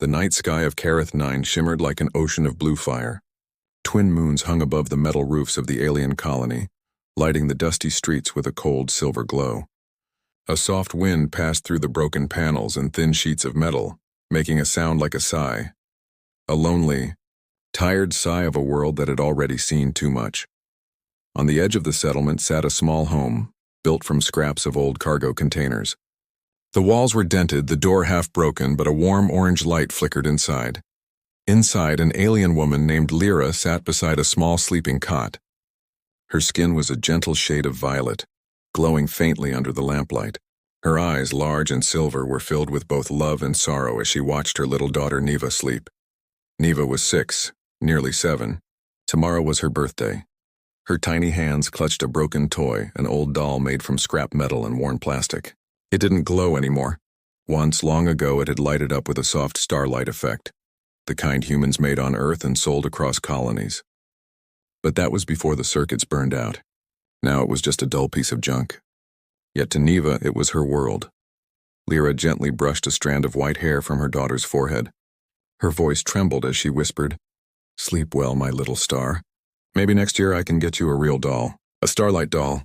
The night sky of Kareth 9 shimmered like an ocean of blue fire. Twin moons hung above the metal roofs of the alien colony, lighting the dusty streets with a cold silver glow. A soft wind passed through the broken panels and thin sheets of metal, making a sound like a sigh. A lonely, tired sigh of a world that had already seen too much. On the edge of the settlement sat a small home, built from scraps of old cargo containers. The walls were dented, the door half broken, but a warm orange light flickered inside. Inside, an alien woman named Lyra sat beside a small sleeping cot. Her skin was a gentle shade of violet, glowing faintly under the lamplight. Her eyes, large and silver, were filled with both love and sorrow as she watched her little daughter Neva sleep. Neva was 6, nearly 7. Tomorrow was her birthday. Her tiny hands clutched a broken toy, an old doll made from scrap metal and worn plastic. It didn't glow anymore. Once, long ago, it had lighted up with a soft starlight effect, the kind humans made on Earth and sold across colonies. But that was before the circuits burned out. Now it was just a dull piece of junk. Yet to Neva, it was her world. Lyra gently brushed a strand of white hair from her daughter's forehead. Her voice trembled as she whispered, "Sleep well, my little star. Maybe next year I can get you a real doll, a starlight doll."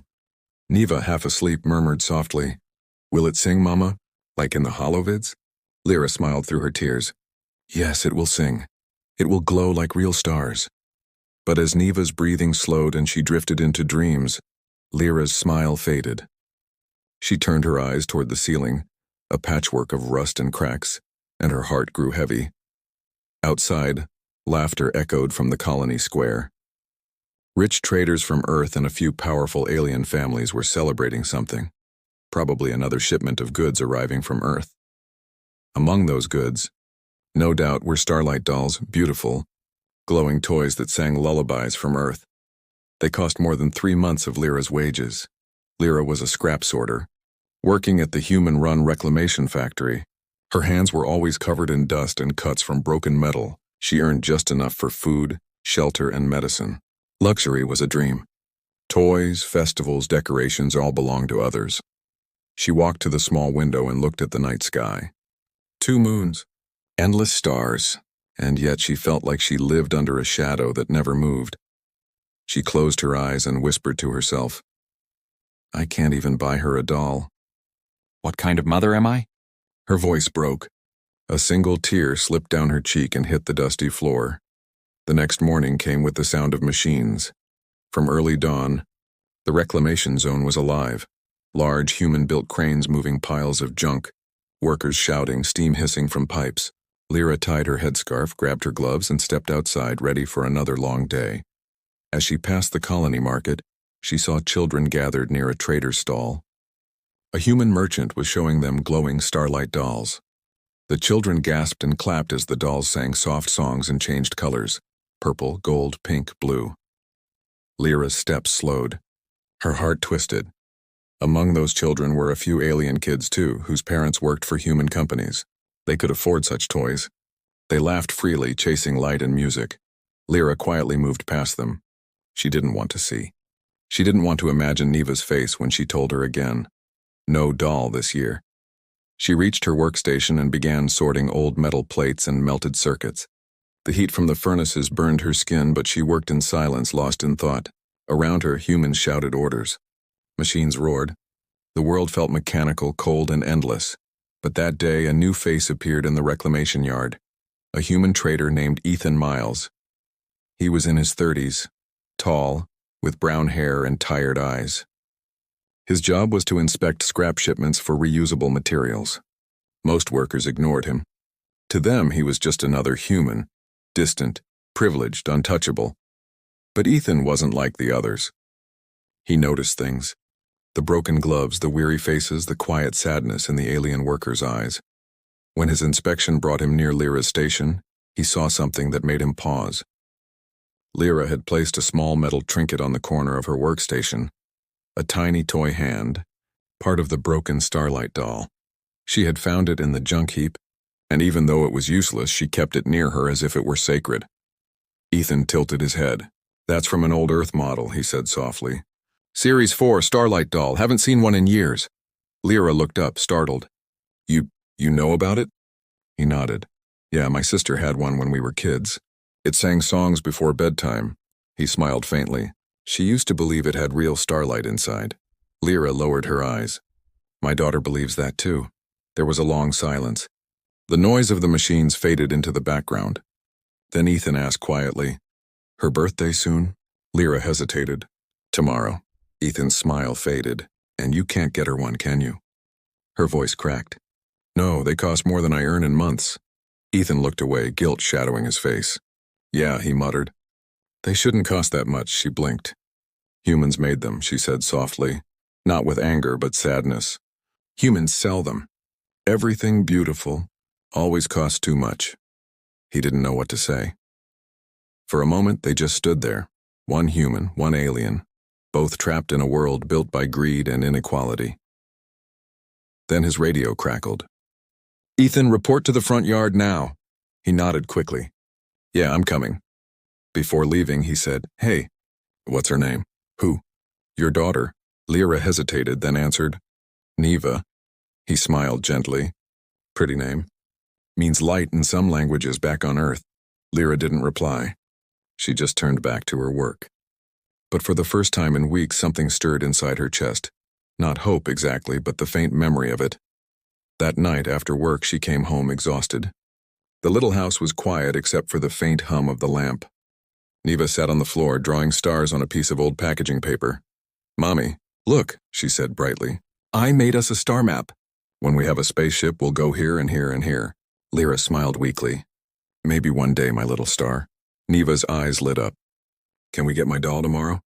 Neva, half asleep, murmured softly, "Will it sing, Mama? Like in the holovids?" Lyra smiled through her tears. "Yes, it will sing. It will glow like real stars." But as Neva's breathing slowed and she drifted into dreams, Lyra's smile faded. She turned her eyes toward the ceiling, a patchwork of rust and cracks, and her heart grew heavy. Outside, laughter echoed from the colony square. Rich traders from Earth and a few powerful alien families were celebrating something. Probably another shipment of goods arriving from Earth. Among those goods, no doubt, were starlight dolls, beautiful, glowing toys that sang lullabies from Earth. They cost more than 3 months of Lyra's wages. Lyra was a scrap sorter, working at the human-run reclamation factory. Her hands were always covered in dust and cuts from broken metal. She earned just enough for food, shelter, and medicine. Luxury was a dream. Toys, festivals, decorations all belonged to others. She walked to the small window and looked at the night sky. 2 moons, endless stars, and yet she felt like she lived under a shadow that never moved. She closed her eyes and whispered to herself, "I can't even buy her a doll." "What kind of mother am I?" Her voice broke. A single tear slipped down her cheek and hit the dusty floor. The next morning came with the sound of machines. From early dawn, the reclamation zone was alive. Large human-built cranes moving piles of junk, workers shouting, steam hissing from pipes. Lyra tied her headscarf, grabbed her gloves, and stepped outside, ready for another long day. As she passed the colony market, she saw children gathered near a trader's stall. A human merchant was showing them glowing starlight dolls. The children gasped and clapped as the dolls sang soft songs and changed colors: purple, gold, pink, blue. Lyra's steps slowed. Her heart twisted. Among those children were a few alien kids too, whose parents worked for human companies. They could afford such toys. They laughed freely, chasing light and music. Lyra quietly moved past them. She didn't want to see. She didn't want to imagine Neva's face when she told her again. No doll this year. She reached her workstation and began sorting old metal plates and melted circuits. The heat from the furnaces burned her skin, but she worked in silence, lost in thought. Around her, humans shouted orders. Machines roared. The world felt mechanical, cold, and endless. But that day, a new face appeared in the reclamation yard. A human trader named Ethan Miles. He was in his 30s, tall, with brown hair and tired eyes. His job was to inspect scrap shipments for reusable materials. Most workers ignored him. To them, he was just another human, distant, privileged, untouchable. But Ethan wasn't like the others. He noticed things. The broken gloves, the weary faces, the quiet sadness in the alien workers' eyes. When his inspection brought him near Lyra's station, he saw something that made him pause. Lyra had placed a small metal trinket on the corner of her workstation, a tiny toy hand, part of the broken starlight doll. She had found it in the junk heap, and even though it was useless, she kept it near her as if it were sacred. Ethan tilted his head. "That's from an old Earth model," he said softly. "Series 4, Starlight doll. Haven't seen one in years." Lyra looked up, startled. You know about it?" He nodded. Yeah, my sister had one when we were kids. It sang songs before bedtime. He smiled faintly. She used to believe it had real starlight inside. Lyra lowered her eyes. My daughter believes that too. There was a long silence. The noise of the machines faded into the background. Then Ethan asked quietly, "Her birthday soon?" Lyra hesitated. "Tomorrow." Ethan's smile faded. "And you can't get her one, can you?" Her voice cracked. "No, they cost more than I earn in months." Ethan looked away, guilt shadowing his face. "Yeah," he muttered. "They shouldn't cost that much," she blinked. "Humans made them," she said softly, not with anger but sadness. "Humans sell them. Everything beautiful always costs too much." He didn't know what to say. For a moment, they just stood there, one human, one alien, both trapped in a world built by greed and inequality. Then his radio crackled. "Ethan, report to the front yard now." He nodded quickly. "Yeah, I'm coming." Before leaving, he said, "Hey." "What's her name?" "Who?" "Your daughter." Lyra hesitated, then answered, "Neva." He smiled gently. "Pretty name. Means light in some languages back on Earth." Lyra didn't reply. She just turned back to her work. But for the first time in weeks, something stirred inside her chest. Not hope exactly, but the faint memory of it. That night after work, she came home exhausted. The little house was quiet except for the faint hum of the lamp. Neva sat on the floor, drawing stars on a piece of old packaging paper. "Mommy, look," she said brightly. "I made us a star map. When we have a spaceship, we'll go here and here and here." Lyra smiled weakly. "Maybe one day, my little star." Neva's eyes lit up. "Can we get my doll tomorrow?"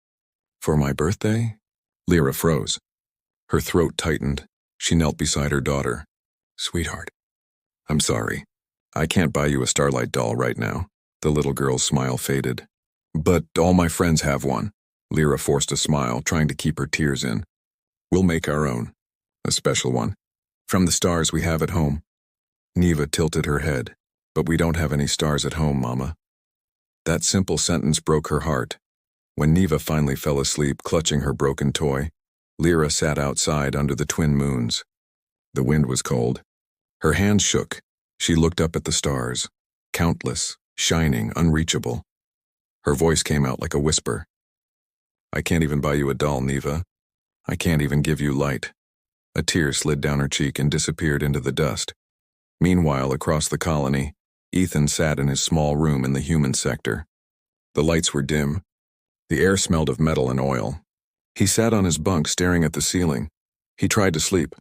"For my birthday?" Lyra froze. Her throat tightened. She knelt beside her daughter. "Sweetheart, I'm sorry. I can't buy you a Starlight doll right now." The little girl's smile faded. "But all my friends have one." Lyra forced a smile, trying to keep her tears in. "We'll make our own. A special one. From the stars we have at home." Neva tilted her head. "But we don't have any stars at home, Mama." That simple sentence broke her heart. When Neva finally fell asleep, clutching her broken toy, Lyra sat outside under the twin moons. The wind was cold. Her hands shook. She looked up at the stars. Countless, shining, unreachable. Her voice came out like a whisper. "I can't even buy you a doll, Neva. I can't even give you light." A tear slid down her cheek and disappeared into the dust. Meanwhile, across the colony, Ethan sat in his small room in the human sector. The lights were dim. The air smelled of metal and oil. He sat on his bunk staring at the ceiling. He tried to sleep,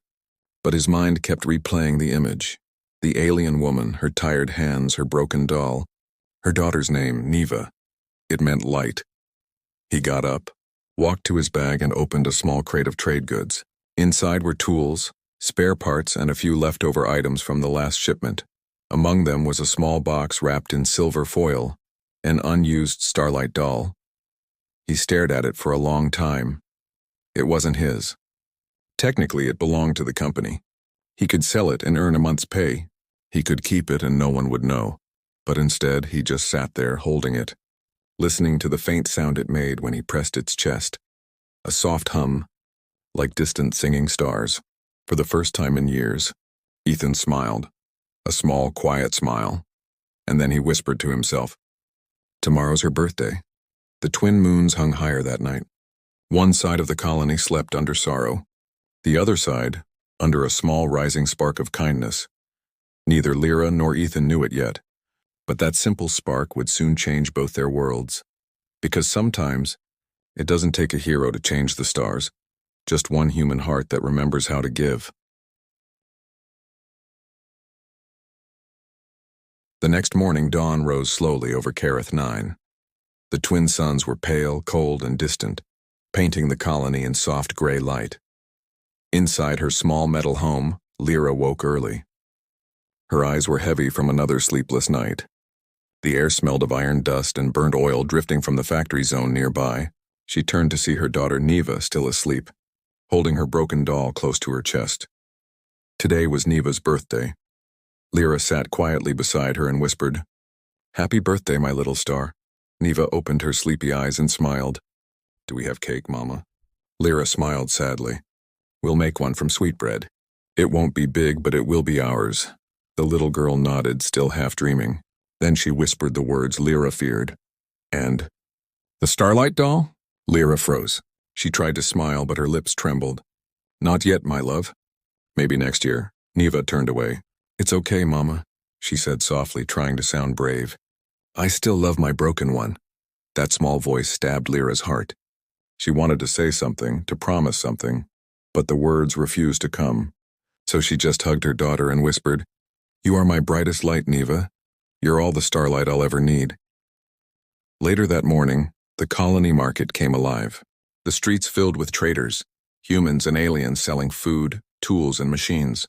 but his mind kept replaying the image. The alien woman, her tired hands, her broken doll. Her daughter's name, Neva. It meant light. He got up, walked to his bag and opened a small crate of trade goods. Inside were tools, spare parts, and a few leftover items from the last shipment. Among them was a small box wrapped in silver foil, an unused Starlight doll. He stared at it for a long time. It wasn't his. Technically, it belonged to the company. He could sell it and earn a month's pay. He could keep it and no one would know. But instead, he just sat there holding it, listening to the faint sound it made when he pressed its chest. A soft hum, like distant singing stars. For the first time in years, Ethan smiled. A small, quiet smile. And then he whispered to himself, "Tomorrow's her birthday." The twin moons hung higher that night. One side of the colony slept under sorrow. The other side, under a small rising spark of kindness. Neither Lyra nor Ethan knew it yet, but that simple spark would soon change both their worlds. Because sometimes, it doesn't take a hero to change the stars, just one human heart that remembers how to give. The next morning, dawn rose slowly over Kareth 9. The twin suns were pale, cold, and distant, painting the colony in soft gray light. Inside her small metal home, Lyra woke early. Her eyes were heavy from another sleepless night. The air smelled of iron dust and burnt oil drifting from the factory zone nearby. She turned to see her daughter Neva still asleep, holding her broken doll close to her chest. Today was Neva's birthday. Lyra sat quietly beside her and whispered, "Happy birthday, my little star." Neva opened her sleepy eyes and smiled. "Do we have cake, Mama?" Lyra smiled sadly. "We'll make one from sweetbread. It won't be big, but it will be ours. The little girl nodded, still half dreaming. Then she whispered the words Lyra feared. And? The Starlight doll? Lyra froze. She tried to smile, but her lips trembled. Not yet, my love. Maybe next year. Neva turned away. It's okay, Mama, she said softly, trying to sound brave. I still love my broken one. That small voice stabbed Lyra's heart. She wanted to say something, to promise something, but the words refused to come. So she just hugged her daughter and whispered, You are my brightest light, Neva. You're all the starlight I'll ever need. Later that morning, the colony market came alive. The streets filled with traders, humans and aliens selling food, tools, and machines.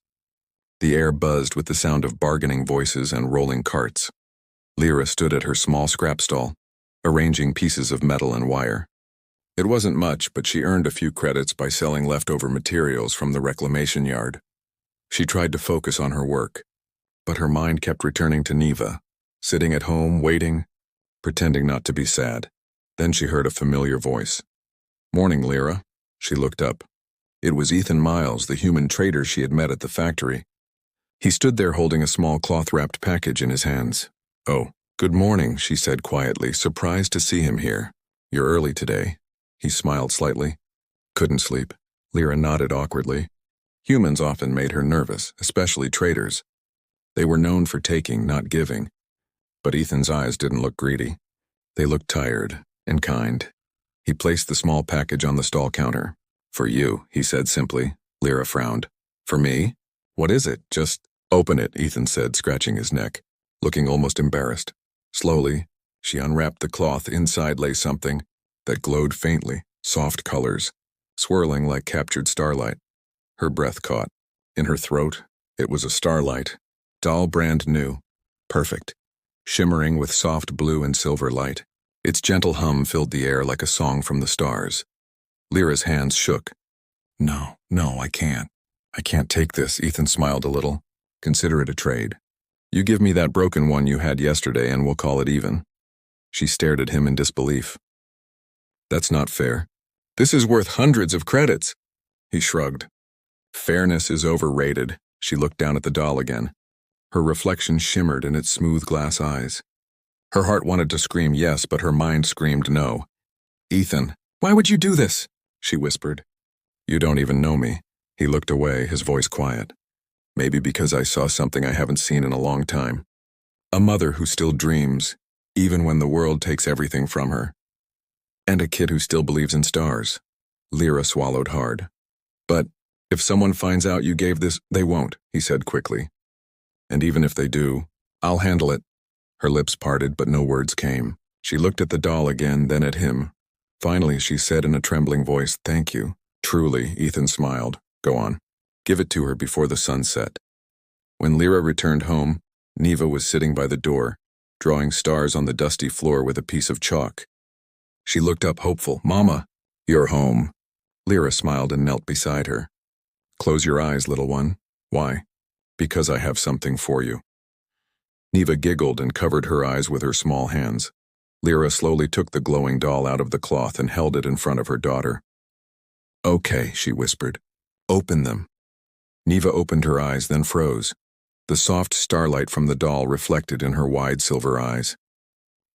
The air buzzed with the sound of bargaining voices and rolling carts. Lyra stood at her small scrap stall, arranging pieces of metal and wire. It wasn't much, but she earned a few credits by selling leftover materials from the reclamation yard. She tried to focus on her work, but her mind kept returning to Neva, sitting at home, waiting, pretending not to be sad. Then she heard a familiar voice. Morning, Lyra. She looked up. It was Ethan Miles, the human trader she had met at the factory. He stood there holding a small cloth-wrapped package in his hands. Oh, good morning, she said quietly, surprised to see him here. You're early today. He smiled slightly. Couldn't sleep. Lyra nodded awkwardly. Humans often made her nervous, especially traders. They were known for taking, not giving. But Ethan's eyes didn't look greedy. They looked tired and kind. He placed the small package on the stall counter. For you, he said simply. Lyra frowned. For me? What is it? Just open it, Ethan said, scratching his neck, looking almost embarrassed. Slowly, she unwrapped the cloth. Inside lay something that glowed faintly, soft colors, swirling like captured starlight. Her breath caught. In her throat, it was a starlight, doll brand new, perfect, shimmering with soft blue and silver light. Its gentle hum filled the air like a song from the stars. Lyra's hands shook. No, I can't. I can't take this, Ethan smiled a little. Consider it a trade. You give me that broken one you had yesterday and we'll call it even. She stared at him in disbelief. That's not fair. This is worth hundreds of credits. He shrugged. Fairness is overrated. She looked down at the doll again. Her reflection shimmered in its smooth glass eyes. Her heart wanted to scream yes, but her mind screamed no. Ethan, why would you do this? She whispered. You don't even know me. He looked away, his voice quiet. Maybe because I saw something I haven't seen in a long time. A mother who still dreams, even when the world takes everything from her. And a kid who still believes in stars. Lyra swallowed hard. But if someone finds out you gave this, they won't, he said quickly. And even if they do, I'll handle it. Her lips parted, but no words came. She looked at the doll again, then at him. Finally, she said in a trembling voice, Thank you. Truly, Ethan smiled. Go on. Give it to her before the sun set. When Lyra returned home, Neva was sitting by the door, drawing stars on the dusty floor with a piece of chalk. She looked up hopeful. Mama, you're home. Lyra smiled and knelt beside her. Close your eyes, little one. Why? Because I have something for you. Neva giggled and covered her eyes with her small hands. Lyra slowly took the glowing doll out of the cloth and held it in front of her daughter. Okay, she whispered. Open them. Neva opened her eyes, then froze. The soft starlight from the doll reflected in her wide silver eyes.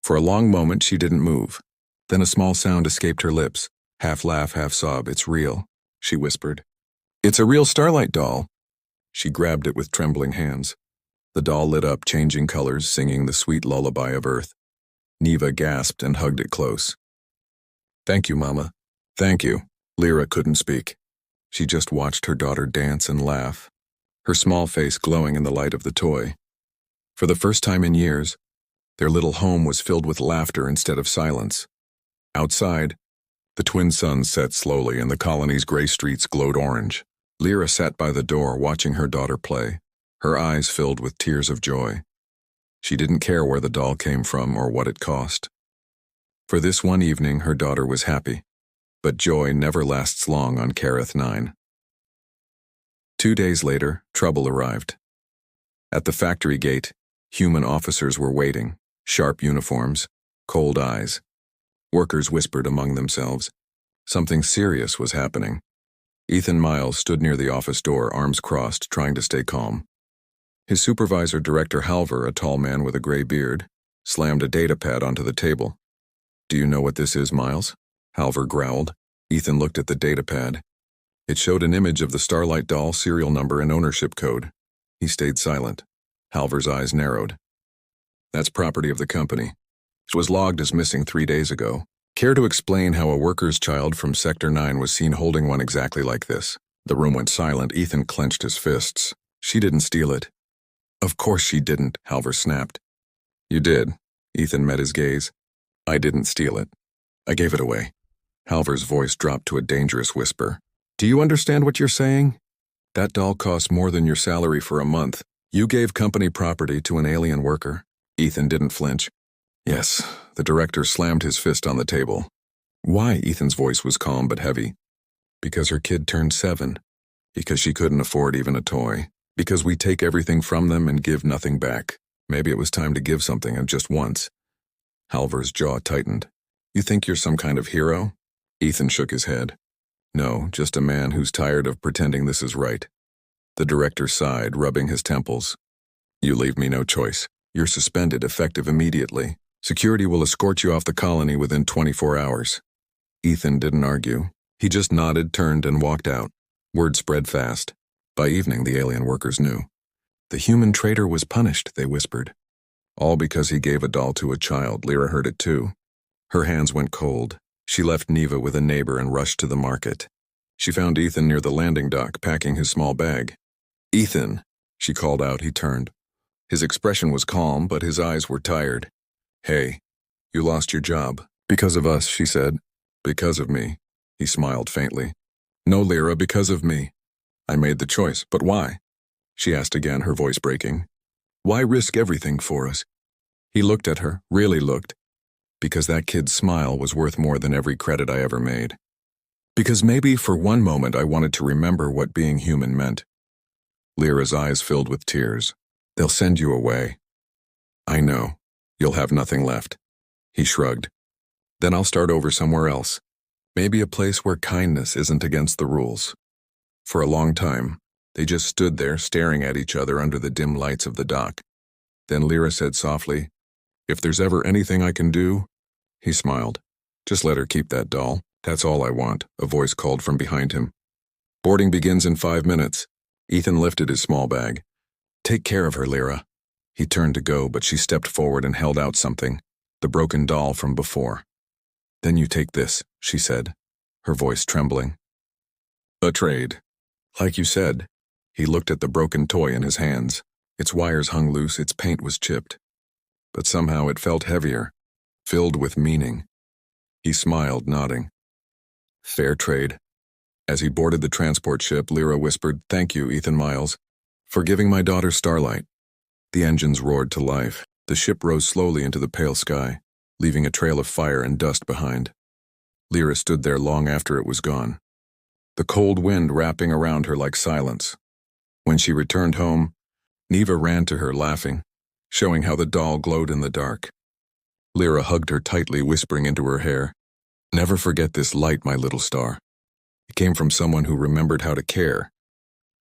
For a long moment, she didn't move. Then a small sound escaped her lips. Half laugh, half sob. It's real, she whispered. It's a real starlight doll. She grabbed it with trembling hands. The doll lit up, changing colors, singing the sweet lullaby of Earth. Neva gasped and hugged it close. Thank you, Mama. Thank you. Lyra couldn't speak. She just watched her daughter dance and laugh, her small face glowing in the light of the toy. For the first time in years, their little home was filled with laughter instead of silence. Outside, the twin suns set slowly and the colony's gray streets glowed orange. Lyra sat by the door watching her daughter play, her eyes filled with tears of joy. She didn't care where the doll came from or what it cost. For this one evening, her daughter was happy. But joy never lasts long on Kareth 9. 2 days later, trouble arrived. At the factory gate, human officers were waiting, sharp uniforms, cold eyes. Workers whispered among themselves. Something serious was happening. Ethan Miles stood near the office door, arms crossed, trying to stay calm. His supervisor, Director Halver, a tall man with a gray beard, slammed a datapad onto the table. "Do you know what this is, Miles?" Halver growled. Ethan looked at the datapad. It showed an image of the Starlight doll, serial number, and ownership code. He stayed silent. Halver's eyes narrowed. "That's property of the company. It was logged as missing 3 days ago. Care to explain how a worker's child from Sector 9 was seen holding one exactly like this?" The room went silent. Ethan clenched his fists. "She didn't steal it." "Of course she didn't," Halver snapped. "You did." Ethan met his gaze. "I didn't steal it. I gave it away." Halver's voice dropped to a dangerous whisper. "Do you understand what you're saying? That doll cost more than your salary for a month. You gave company property to an alien worker." Ethan didn't flinch. "Yes." The director slammed his fist on the table. "Why?" Ethan's voice was calm but heavy. "Because her kid turned 7. Because she couldn't afford even a toy. Because we take everything from them and give nothing back. Maybe it was time to give something, and just once." Halver's jaw tightened. "You think you're some kind of hero?" Ethan shook his head. "No, just a man who's tired of pretending this is right." The director sighed, rubbing his temples. "You leave me no choice. You're suspended, effective immediately. Security will escort you off the colony within 24 hours. Ethan didn't argue. He just nodded, turned, and walked out. Word spread fast. By evening, the alien workers knew. "The human traitor was punished," they whispered. "All because he gave a doll to a child." Lyra heard it too. Her hands went cold. She left Neva with a neighbor and rushed to the market. She found Ethan near the landing dock, packing his small bag. "Ethan," she called out. He turned. His expression was calm, but his eyes were tired. "Hey, you lost your job." "Because of us," she said. "Because of me." He smiled faintly. "No, Lyra, because of me. I made the choice, but why?" She asked again, her voice breaking. "Why risk everything for us?" He looked at her, really looked. "Because that kid's smile was worth more than every credit I ever made. Because maybe for one moment I wanted to remember what being human meant." Lyra's eyes filled with tears. "They'll send you away." "I know. You'll have nothing left." He shrugged. "Then I'll start over somewhere else. Maybe a place where kindness isn't against the rules." For a long time, they just stood there staring at each other under the dim lights of the dock. Then Lyra said softly, "If there's ever anything I can do..." He smiled. "Just let her keep that doll. That's all I want," a voice called from behind him. "Boarding begins in 5 minutes." Ethan lifted his small bag. "Take care of her, Lyra." He turned to go, but she stepped forward and held out something, the broken doll from before. "Then you take this," she said, her voice trembling. "A trade." "Like you said." He looked at the broken toy in his hands. Its wires hung loose, its paint was chipped. But somehow it felt heavier, filled with meaning. He smiled, nodding. "Fair trade." As he boarded the transport ship, Lyra whispered, "Thank you, Ethan Miles, for giving my daughter Starlight." The engines roared to life. The ship rose slowly into the pale sky, leaving a trail of fire and dust behind. Lyra stood there long after it was gone, the cold wind wrapping around her like silence. When she returned home, Neva ran to her, laughing, showing how the doll glowed in the dark. Lyra hugged her tightly, whispering into her hair, "Never forget this light, my little star." It came from someone who remembered how to care.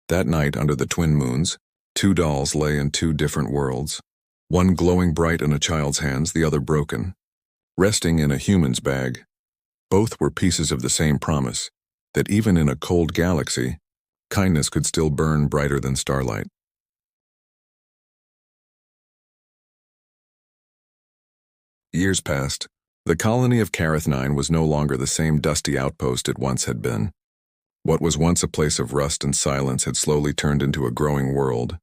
That night, under the twin moons, 2 dolls lay in 2 different worlds, one glowing bright in a child's hands, the other broken, resting in a human's bag. Both were pieces of the same promise, that even in a cold galaxy, kindness could still burn brighter than starlight. Years passed. The colony of Kareth 9 was no longer the same dusty outpost it once had been. What was once a place of rust and silence had slowly turned into a growing world.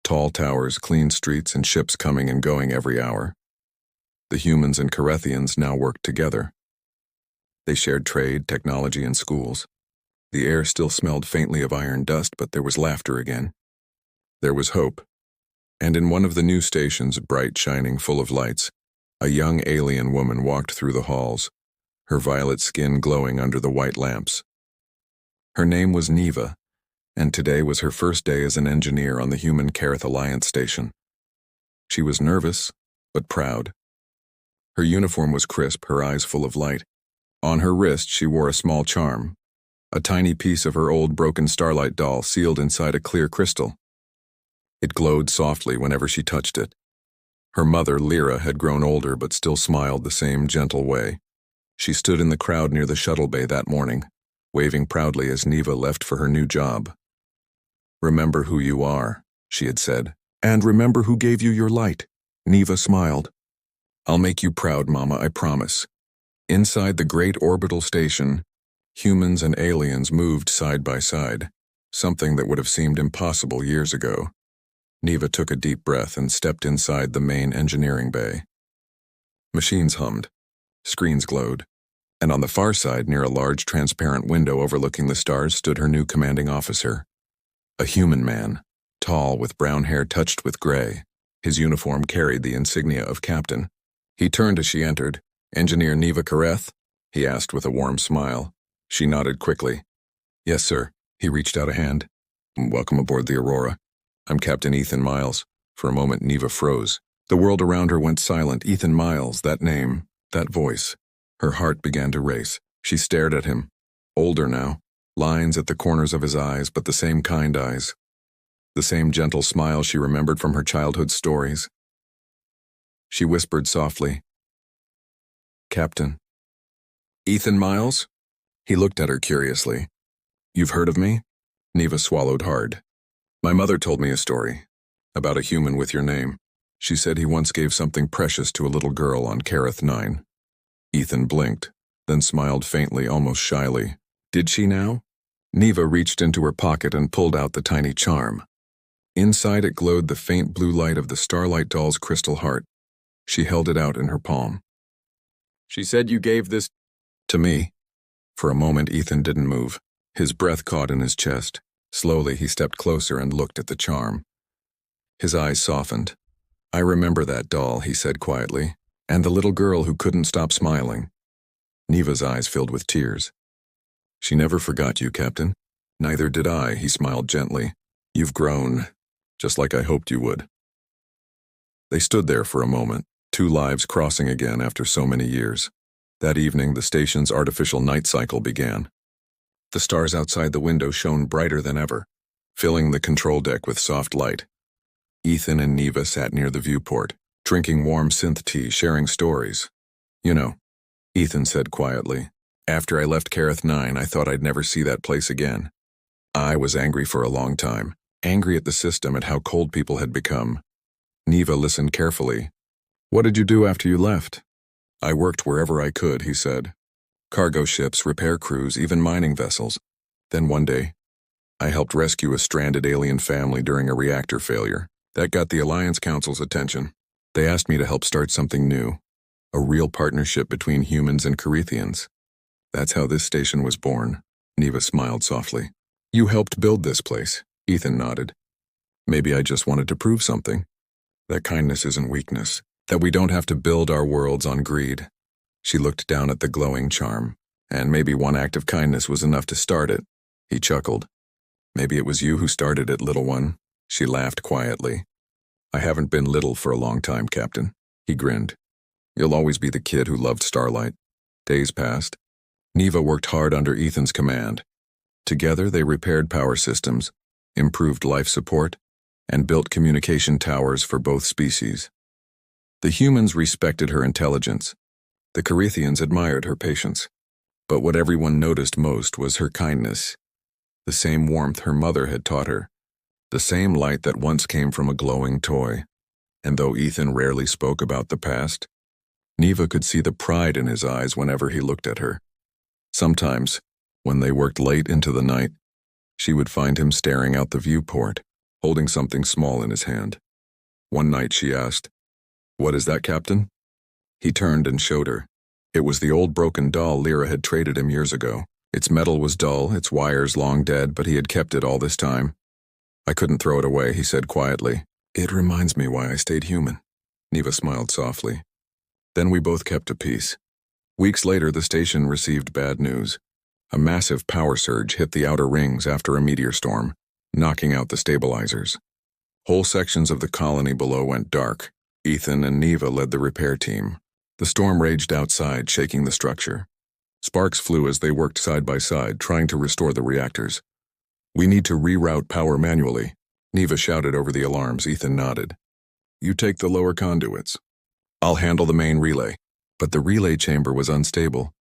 Tall towers, clean streets, and ships coming and going every hour. The humans and Carethians now worked together. They shared trade, technology, and schools. The air still smelled faintly of iron dust, but there was laughter again. There was hope. And in one of the new stations, bright, shining, full of lights, a young alien woman walked through the halls, her violet skin glowing under the white lamps. Her name was Neva, and today was her first day as an engineer on the Human Kareth Alliance station. She was nervous, but proud. Her uniform was crisp, her eyes full of light. On her wrist she wore a small charm, a tiny piece of her old broken Starlight doll sealed inside a clear crystal. It glowed softly whenever she touched it. Her mother, Lyra, had grown older but still smiled the same gentle way. She stood in the crowd near the shuttle bay that morning, waving proudly as Neva left for her new job. "Remember who you are," she had said. "And remember who gave you your light." Neva smiled. "I'll make you proud, Mama, I promise." Inside the great orbital station, humans and aliens moved side by side, something that would have seemed impossible years ago. Neva took a deep breath and stepped inside the main engineering bay. Machines hummed, screens glowed, and on the far side, near a large transparent window overlooking the stars, stood her new commanding officer. A human man, tall with brown hair touched with gray. His uniform carried the insignia of captain. He turned as she entered. "Engineer Neva Kareth?" he asked with a warm smile. She nodded quickly. "Yes, sir." He reached out a hand. "Welcome aboard the Aurora. I'm Captain Ethan Miles." For a moment, Neva froze. The world around her went silent. Ethan Miles, that name, that voice. Her heart began to race. She stared at him. Older now, lines at the corners of his eyes, but the same kind eyes. The same gentle smile she remembered from her childhood stories. She whispered softly, "Captain." "Ethan Miles?" He looked at her curiously. "You've heard of me?" Neva swallowed hard. "My mother told me a story about a human with your name. She said he once gave something precious to a little girl on Kareth 9. Ethan blinked, then smiled faintly, almost shyly. "Did she now?" Neva reached into her pocket and pulled out the tiny charm. Inside it glowed the faint blue light of the Starlight doll's crystal heart. She held it out in her palm. "She said you gave this to me." For a moment, Ethan didn't move. His breath caught in his chest. Slowly, he stepped closer and looked at the charm. His eyes softened. "I remember that doll," he said quietly, "and the little girl who couldn't stop smiling." Neva's eyes filled with tears. "She never forgot you, Captain." "Neither did I," he smiled gently. "You've grown, just like I hoped you would." They stood there for a moment, two lives crossing again after so many years. That evening, the station's artificial night cycle began. The stars outside the window shone brighter than ever, filling the control deck with soft light. Ethan and Neva sat near the viewport, drinking warm synth tea, sharing stories. "You know," Ethan said quietly, "after I left Kareth 9, I thought I'd never see that place again. I was angry for a long time, angry at the system, at how cold people had become." Neva listened carefully. "What did you do after you left?" "I worked wherever I could," he said. "Cargo ships, repair crews, even mining vessels. Then one day, I helped rescue a stranded alien family during a reactor failure. That got the Alliance Council's attention. They asked me to help start something new, a real partnership between humans and Carethians. That's how this station was born." Neva smiled softly. "You helped build this place," Ethan nodded. "Maybe I just wanted to prove something. That kindness isn't weakness, that we don't have to build our worlds on greed." She looked down at the glowing charm. "And maybe one act of kindness was enough to start it." He chuckled. "Maybe it was you who started it, little one." She laughed quietly. "I haven't been little for a long time, Captain." He grinned. "You'll always be the kid who loved Starlight." Days passed. Neva worked hard under Ethan's command. Together they repaired power systems, improved life support, and built communication towers for both species. The humans respected her intelligence. The Carethians admired her patience. But what everyone noticed most was her kindness. The same warmth her mother had taught her. The same light that once came from a glowing toy. And though Ethan rarely spoke about the past, Neva could see the pride in his eyes whenever he looked at her. Sometimes, when they worked late into the night, she would find him staring out the viewport, holding something small in his hand. One night she asked, "What is that, Captain?" He turned and showed her. It was the old broken doll Lyra had traded him years ago. Its metal was dull, its wires long dead, but he had kept it all this time. "I couldn't throw it away," he said quietly. "It reminds me why I stayed human." Neva smiled softly. Then we both kept a peace. Weeks later, the station received bad news. A massive power surge hit the outer rings after a meteor storm, knocking out the stabilizers. Whole sections of the colony below went dark. Ethan and Neva led the repair team. The storm raged outside, shaking the structure. Sparks flew as they worked side by side, trying to restore the reactors. "We need to reroute power manually," Neva shouted over the alarms. Ethan nodded. You take the lower conduits. I'll handle the main relay. But the relay chamber was unstable.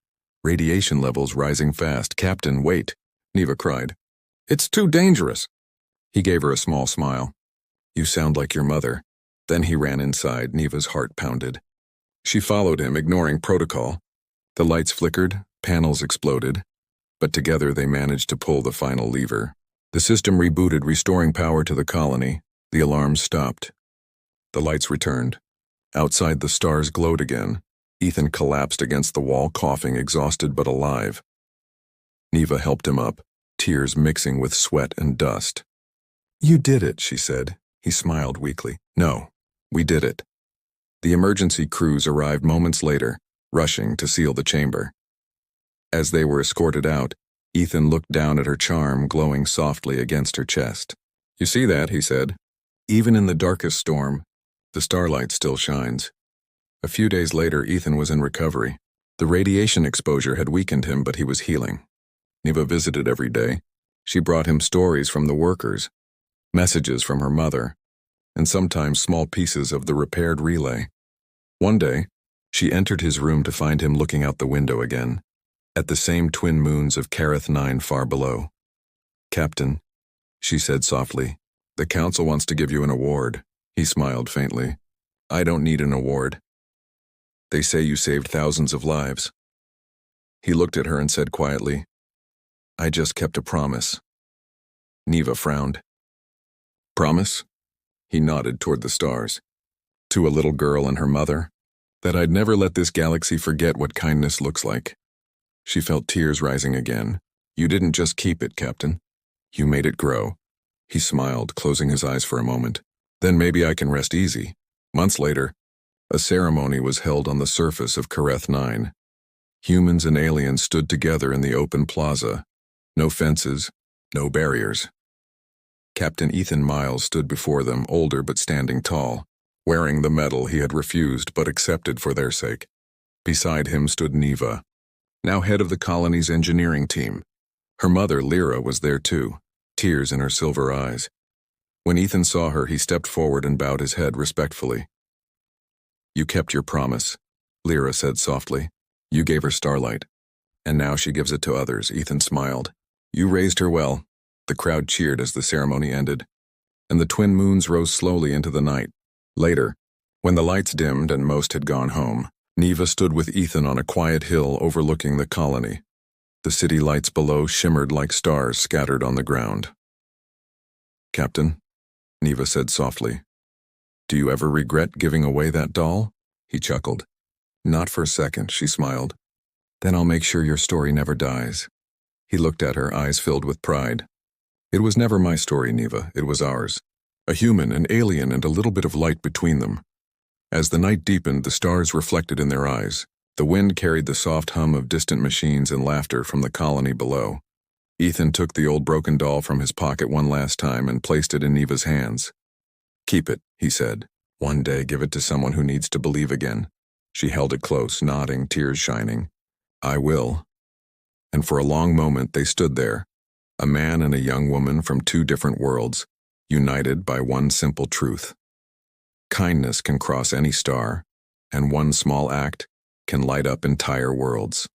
Radiation levels rising fast. Captain, wait, Neva cried. It's too dangerous. He gave her a small smile. You sound like your mother. Then he ran inside. Neva's heart pounded. She followed him, ignoring protocol. The lights flickered, panels exploded, but together they managed to pull the final lever. The system rebooted, restoring power to the colony. The alarms stopped. The lights returned. Outside, the stars glowed again. Ethan collapsed against the wall, coughing, exhausted but alive. Neva helped him up, tears mixing with sweat and dust. You did it, she said. He smiled weakly. No, we did it. The emergency crews arrived moments later, rushing to seal the chamber. As they were escorted out, Ethan looked down at her charm glowing softly against her chest. You see that, he said. Even in the darkest storm, the starlight still shines. A few days later, Ethan was in recovery. The radiation exposure had weakened him, but he was healing. Neva visited every day. She brought him stories from the workers, messages from her mother, and sometimes small pieces of the repaired relay. One day, she entered his room to find him looking out the window again, at the same twin moons of Careth 9 far below. Captain, she said softly, the council wants to give you an award. He smiled faintly. I don't need an award. They say you saved thousands of lives. He looked at her and said quietly, I just kept a promise. Neva frowned. Promise? He nodded toward the stars. To a little girl and her mother, that I'd never let this galaxy forget what kindness looks like. She felt tears rising again. You didn't just keep it, Captain. You made it grow. He smiled, closing his eyes for a moment. Then maybe I can rest easy. Months later, a ceremony was held on the surface of Careth 9. Humans and aliens stood together in the open plaza. No fences, no barriers. Captain Ethan Miles stood before them, older but standing tall, wearing the medal he had refused but accepted for their sake. Beside him stood Neva, now head of the colony's engineering team. Her mother, Lyra, was there too, tears in her silver eyes. When Ethan saw her, he stepped forward and bowed his head respectfully. You kept your promise, Lyra said softly. You gave her starlight, and now she gives it to others. Ethan smiled. You raised her well. The crowd cheered as the ceremony ended, and the twin moons rose slowly into the night. Later, when the lights dimmed and most had gone home, Neva stood with Ethan on a quiet hill overlooking the colony. The city lights below shimmered like stars scattered on the ground. Captain, Neva said softly, do you ever regret giving away that doll? He chuckled. Not for a second, she smiled. Then I'll make sure your story never dies. He looked at her, eyes filled with pride. It was never my story, Neva, it was ours. A human, an alien, and a little bit of light between them. As the night deepened, the stars reflected in their eyes. The wind carried the soft hum of distant machines and laughter from the colony below. Ethan took the old broken doll from his pocket one last time and placed it in Neva's hands. Keep it, he said. One day give it to someone who needs to believe again. She held it close, nodding, tears shining. I will. And for a long moment they stood there, a man and a young woman from two different worlds, united by one simple truth. Kindness can cross any star, and one small act can light up entire worlds.